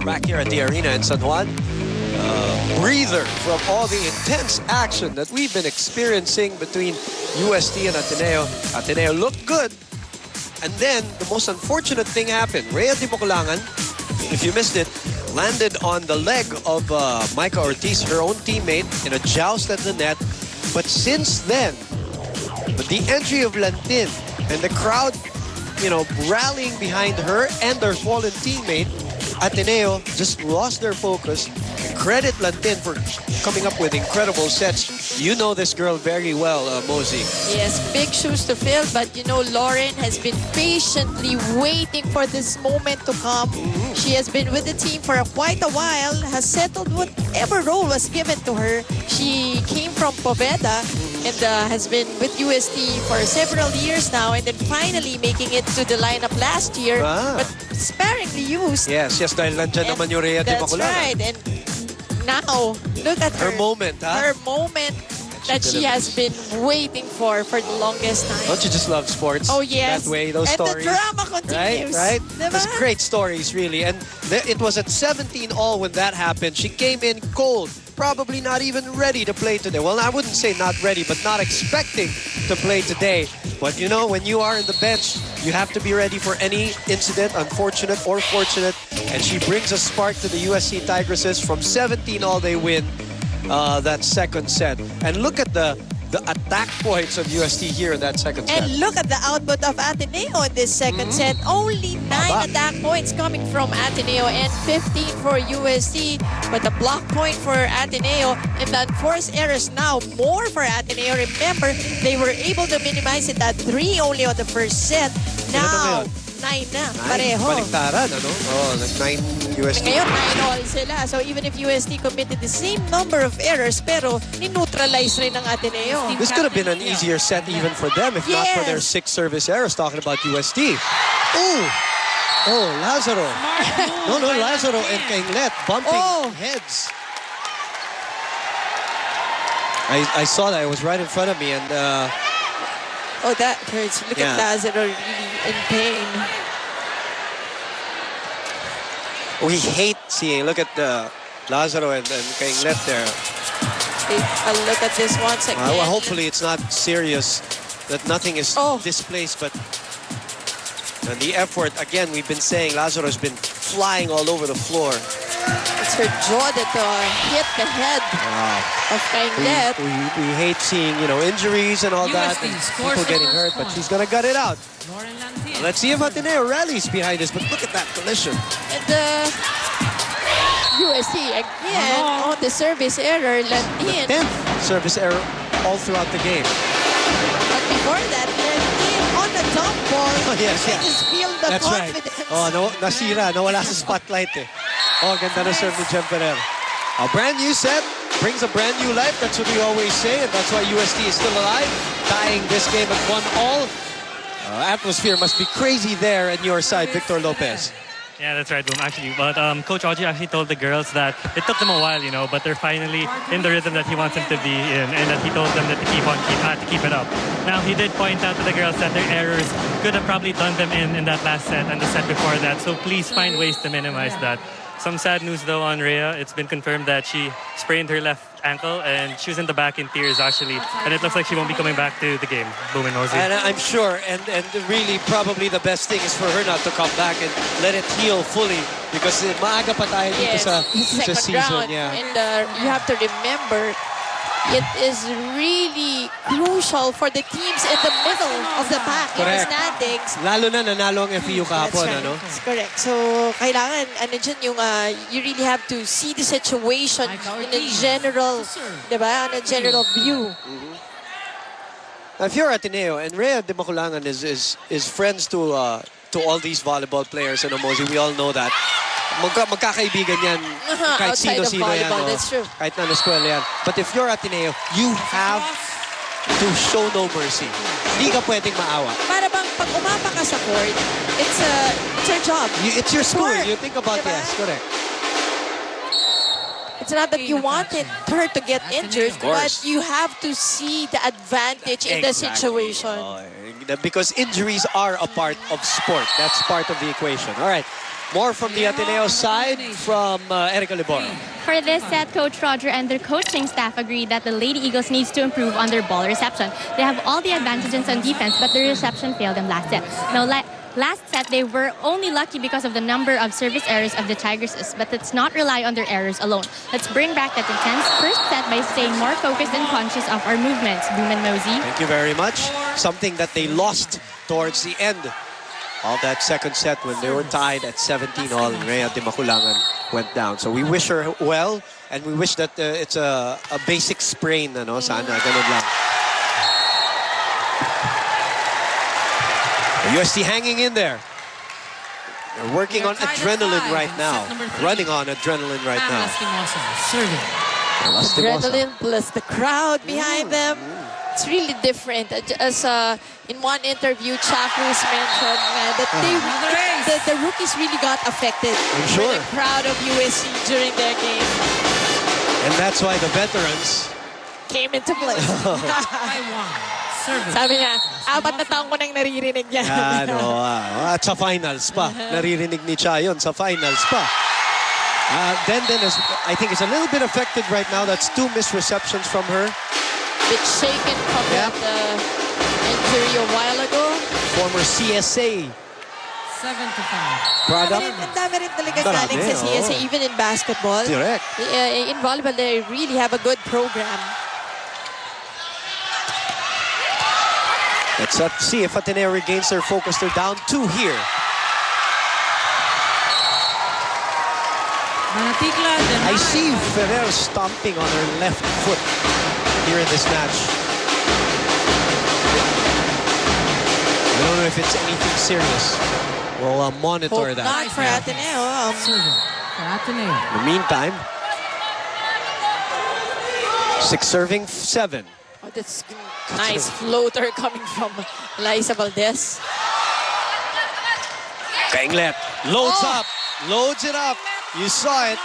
back here at the arena in San Juan. Breather from all the intense action that we've been experiencing between UST and Ateneo. Ateneo looked good. And then the most unfortunate thing happened. Rhea Di Mocolangan, if you missed it, landed on the leg of Micah Ortiz, her own teammate, in a joust at the net. But since then, the entry of Lantin and the crowd, you know, rallying behind her and their fallen teammate, Ateneo just lost their focus. Credit Lantin for coming up with incredible sets. You know this girl very well, Mosey. Yes, big shoes to fill, but you know, Lauren has been patiently waiting for this moment to come. She has been with the team for quite a while, has settled whatever role was given to her. She came from Poveda and has been with UST for several years now, and then finally making it to the lineup last year, but sparingly used. Yes, dahil nandyan naman yung Rhea Di Mocolangan. That's right, and now, look at her moment, huh? Her moment that she has been waiting for the longest time. Don't you just love sports? Oh, yes. That way, those and stories. And the drama continues. Right? Diba? It's great stories, really. And it was at 17 all when that happened. She came in cold, probably not even ready to play today. Well, I wouldn't say not ready, but not expecting to play today. But, you know, when you are in the bench, you have to be ready for any incident, unfortunate or fortunate. And she brings a spark to the USC Tigresses. From 17 all, they win that second set. And look at the attack points of UST here in that second set. And look at the output of Ateneo in this second set. Only 9 attack points coming from Ateneo and 15 for UST. But the block point for Ateneo and the unforced errors now more for Ateneo. Remember, they were able to minimize it at 3 only on the first set. Now, 9 na. Pareho. Baliktaran, ano? Oh, 9 UST. Ngayon, 9 all sila. So even if UST committed the same number of errors, pero ni-neutralize rin ng Ateneo. This could have been an easier set even for them if not for their 6 service errors, talking about UST. Ooh! Oh, Lazaro. No, Lazaro and Kainglet bumping heads. I saw that. It was right in front of me, and oh, that hurts. Look at Lazaro really in pain. We hate seeing. Look at Lazaro and Kainglet there. I'll look at this once again. Well, hopefully it's not serious, that nothing is displaced, but the effort, again, we've been saying Lazaro's been flying all over the floor. It's her jaw that hit the head of Kainglet. We hate seeing, you know, injuries and all that, and people getting hurt, but she's going to gut it out. Let's see if Ateneo rallies behind this, but look at that collision. And UST again on the service error, Lantin. 10th service error all throughout the game. But before that, Lantin on the top ball. Oh, yes. Just feel the That's confidence. Right. Oh, no, nasira, nawala sa spotlight eh. Oh, ganda na serve ni Jem Ferrer. A brand new set brings a brand new life. That's what we always say, and that's why UST is still alive, tying this game at 1-all. Atmosphere must be crazy there on your side, Victor Lopez. Yeah, that's right, Boom, actually. But Coach Oji actually told the girls that it took them a while, you know, but they're finally in the rhythm that he wants them to be in, and that he told them that to keep it up. Now, he did point out to the girls that their errors could have probably done them in that last set and the set before that, so please find ways to minimize that. Some sad news, though, on Rhea. It's been confirmed that she sprained her left ankle, and she was in the back in tears, actually. And it looks like she won't be coming back to the game, Boom and Nosy. And I'm sure, and really probably the best thing is for her not to come back and let it heal fully, because maaga pa tayo dito sa season. Round. Yeah. And you have to remember, it is really crucial for the teams in the middle of the pack in the standings. Lalo na nanalo ang FEU kahapon, ano? That's correct. So, kailangan, dyan yung, you really have to see the situation in a general, diba? On a general view. Now, if you're Ateneo, and Rhea Di Mocolangan is friends to all these volleyball players, and Mosey, we all know that. Magkakaibigan yan kahit sino-sino yan. That's true. Kahit na eskwela yan. But if you're Ateneo, you have to show no mercy. Hindi ka pwedeng maawa. Para bang pag umapa ka sa court, it's your job. It's your school. You think about yes, correct. It's not that you wanted her to get injured, but you have to see the advantage in the situation. Because injuries are a part of sport. That's part of the equation. All right. More from the Ateneo side from Erica Libor. For this set, Coach Roger and their coaching staff agree that the Lady Eagles needs to improve on their ball reception. They have all the advantages on defense, but their reception failed them last set. Now, last set, they were only lucky because of the number of service errors of the Tigresses, but let's not rely on their errors alone. Let's bring back that intense first set by staying more focused and conscious of our movements. Boom and Mosey. Thank you very much. Something that they lost towards the end of that second set when they were tied at 17 all. Rhea de Maculangan went down. So we wish her well, and we wish that it's a basic sprain. Ano? Sana, ganun lang. The UST hanging in there. They're working on adrenaline right now. Running on adrenaline right now. Adrenaline plus the crowd behind them. It's really different. As in one interview, Cruz mentioned that the rookies really got affected. I'm sure. Really proud of USC during their game. And that's why the veterans came into play. Sabi niya, 4 na taon ko nang naririnig yan. At sa finals pa. Naririnig ni Cha yun sa finals pa. Then I think is a little bit affected right now. That's 2 missed receptions from her. Bit shaken from that injury a while ago. Former CSA 7-5. product. Ang dami rin talaga galing sa CSA, even in basketball. Direct. In volleyball, they really have a good program. Let's see if Ateneo regains their focus. They're down 2 here. I see Ferrer stomping on her left foot here in this match. I don't know if it's anything serious. We'll monitor that. Not for Ateneo. In the meantime, 6 serving 7. Oh, that's nice floater coming from Liza Valdez. Kainglet loads up, loads it up. You saw it.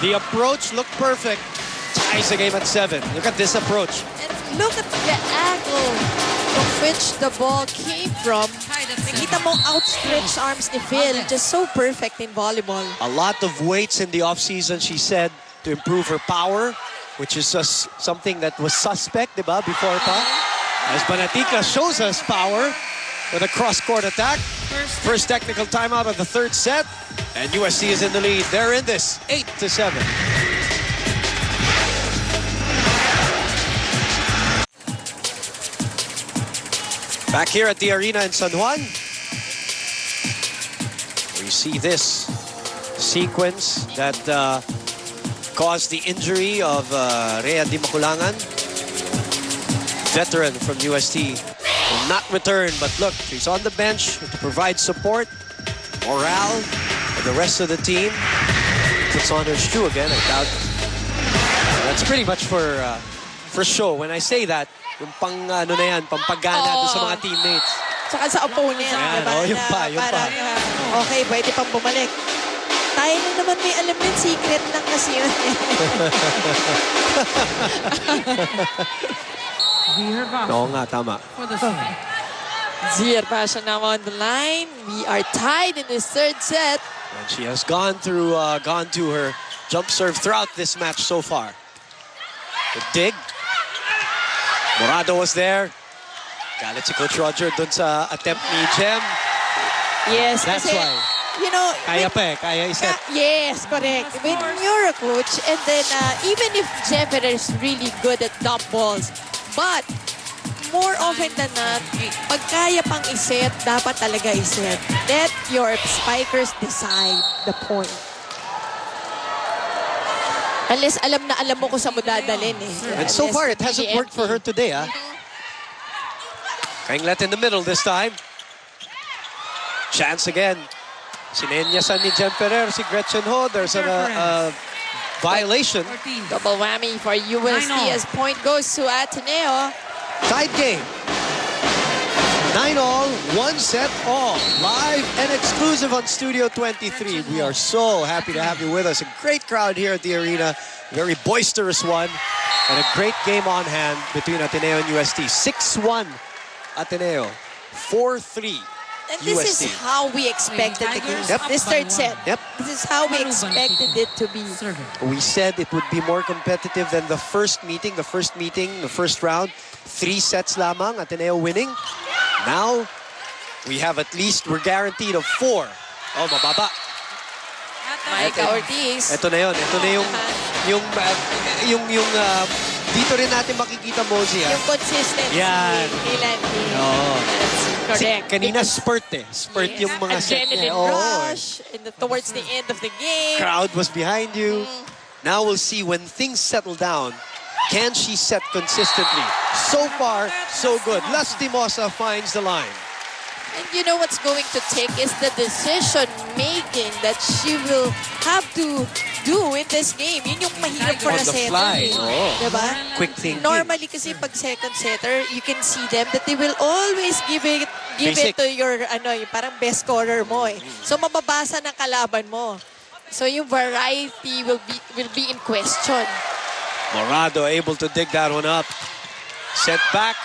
The approach looked perfect. Ties the game at 7. Look at this approach. And look at the angle from which the ball came from. Nakita mo outstretched arms ni Phil. Just so perfect in volleyball. A lot of weights in the offseason, she said, to improve her power, which is just something that was suspect, diba, before pa. As Banatica shows us power with a cross-court attack. First technical timeout of the 3rd set. And USC is in the lead. They're in this 8-7. Back here at the arena in San Juan, we see this sequence that caused the injury of Rhea de Maculangan. Veteran from UST will not return, but look, she's on the bench to provide support, morale, and the rest of the team. Puts on her shoe again. I doubt that's pretty much for show. When I say that, yung pang ano na yan, pampagana doon sa mga teammates. Tsaka sa opponent. Ayan, diba? yun pa, yun pa. Parang, okay, pwede pang bumalik. Tayo na naman may alam yun, secret lang kasi yun. Oo nga, tama. Zier Pasha now on the line. We are tied in this 3rd set. And she has gone to her jump serve throughout this match so far. The dig. Morado was there. Galit si Coach Roger dun sa attempt ni Jem. Yes, That's kasi, why. you know, Kaya pa eh, kaya iset. yes, correct. When you're a coach, and then even if Jennifer is really good at dump balls, but more often than not, pag kaya pang iset, dapat talaga iset. Let your spikers decide the point. Unless alam na alam mo kung saan mo dadalhin eh. And so far, it hasn't worked for her today, ah. Kainglet in the middle this time. Chance again. Sinenyasan ni Jem Ferrer, si Gretchen Ho. There's a violation. Double whammy for USD as point goes to Ateneo. Tied game. 9-all, 1 set all. Live and exclusive on Studio 23. We are so happy to have you with us. A great crowd here at the arena. Very boisterous one. And a great game on hand between Ateneo and UST. 6-1 Ateneo. 4-3 And this UST. is how we expected the game. Yep. This third set. Yep. This is how we expected it to be. Serving. We said it would be more competitive than the first meeting. The first round. 3 sets lamang, Ateneo winning. Now, we have at least, we're guaranteed of 4. Oh, mababa. Micah Ortiz. Ito na yun. Ito na yung dito rin natin makikita, Mosey. Yung consistency. Yan. Ni Landy. Oo. That's correct. Kanina spurt eh. Spurt Yes. yung mga set Adrenaline niya. Oo. rush towards the end of the game. Crowd was behind you. Now we'll see when things settle down. Can she set consistently? So far, so good. Lastimosa finds the line. And you know what's going to take is the decision making that she will have to do in this game. Yun yung mahirap for On a the setter. fly. Eh. Oo. Diba? Quick thinking. Normally kasi pag second setter, you can see them that they will always give it Basic. to your yung parang best scorer mo eh. So mababasa ng kalaban mo. So yung variety will be in question. Morado able to dig that one up. Set back.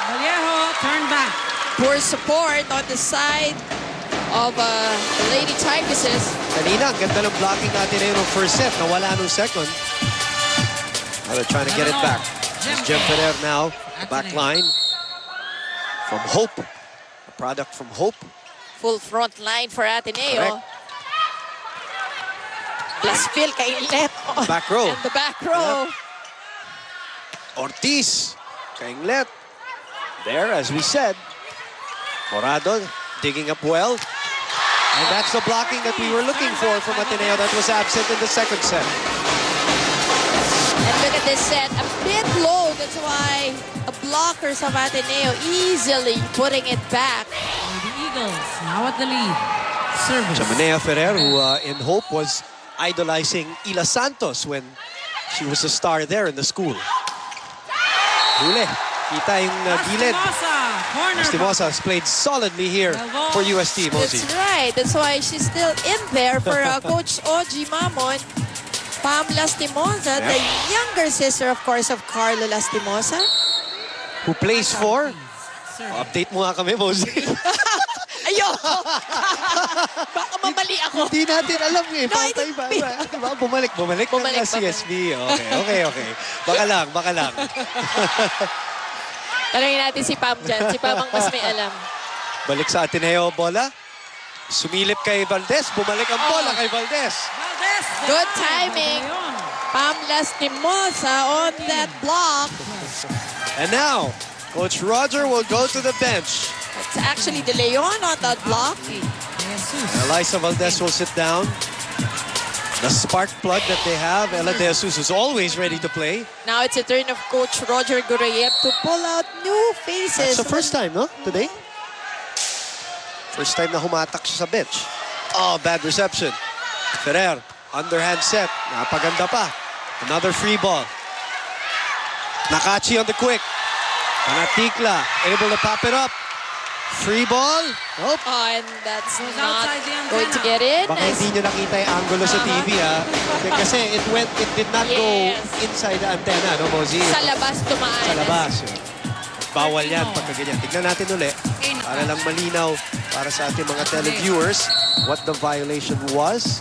Vallejo, turn back. Poor support on the side of Lady Tigresses. Kanina, ang ganda ng blocking natin na yung first set. Nawala nung second. Now they're trying to get it back. It's Jem Ferrer now. The back line. From Hope. A product from Hope. Full front line for Ateneo. Correct. Plus Phil Kainlet. Back row. And the back row. Ortiz. Kainglet. There, as we said. Morado digging up well. And that's the blocking that we were looking for from Ateneo that was absent in the second set. And look at this set. A bit low. That's why the blockers of Ateneo easily putting it back. The Eagles now at the lead. Service. Chamanea Ferrer, who in Hope was idolizing Ila Santos when she was a star there in the school. Huli. Kita yung gilid. Lastimosa has played solidly here for UST, Mozi. That's right. That's why she's still in there for Coach Oji Mamon. Pam Lastimosa, the younger sister, of course, of Carlo Lastimosa. Who plays for? Update mo nga kami, Mozi. Ayoko! Baka mamali ako. Hindi natin alam eh. No, Patay ba? Diba? Bumalik Bumalik, ng CSB. Okay. Baka lang. Tanungin natin si Pam dyan. Si Pam ang mas may alam. Balik sa Ateneo, bola. Sumilip kay Valdez. Bumalik ang bola kay Valdez. Valdez. Good timing. Pam Lastimosa on that block. And now, Coach Roger will go to the bench. It's actually De Leon on that block. Elisa Valdez will sit down. The spark plug that they have, Ella De Jesus is always ready to play. Now it's a turn of Coach Roger Gurayev to pull out new faces. That's the first time, no? Today? First time na humatak siya sa bench. Oh, bad reception. Ferrer, underhand set. Napaganda pa. Another free ball. Nakachi on the quick. Panatikla, able to pop it up. Free ball. Oh, Oh, and that's Goes not outside the going to antenna. get in. baka hindi nyo nakita yung angulo sa TV, ha? Kasi it did not go Yes. inside the antenna, no, Mozi? Sa labas tumaan. Sa labas. Yun. Bawal yan pagka ganyan. Tignan natin uli. Para lang malinaw para sa ating mga televiewers what the violation was.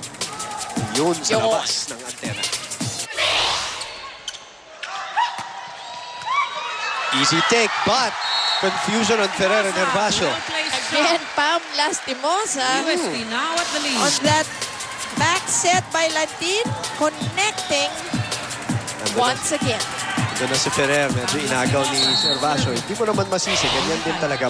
Yun sa Yun. labas ng antenna. Easy take, but confusion on Ferrer and Herbacio. Again, Pam Lastimosa UST now at the lead. on that back set by Latin, connecting once again. Doon na si Ferrer, medyo inagaw ni Herbacio. Hindi mo naman masisi, ganyan din talaga.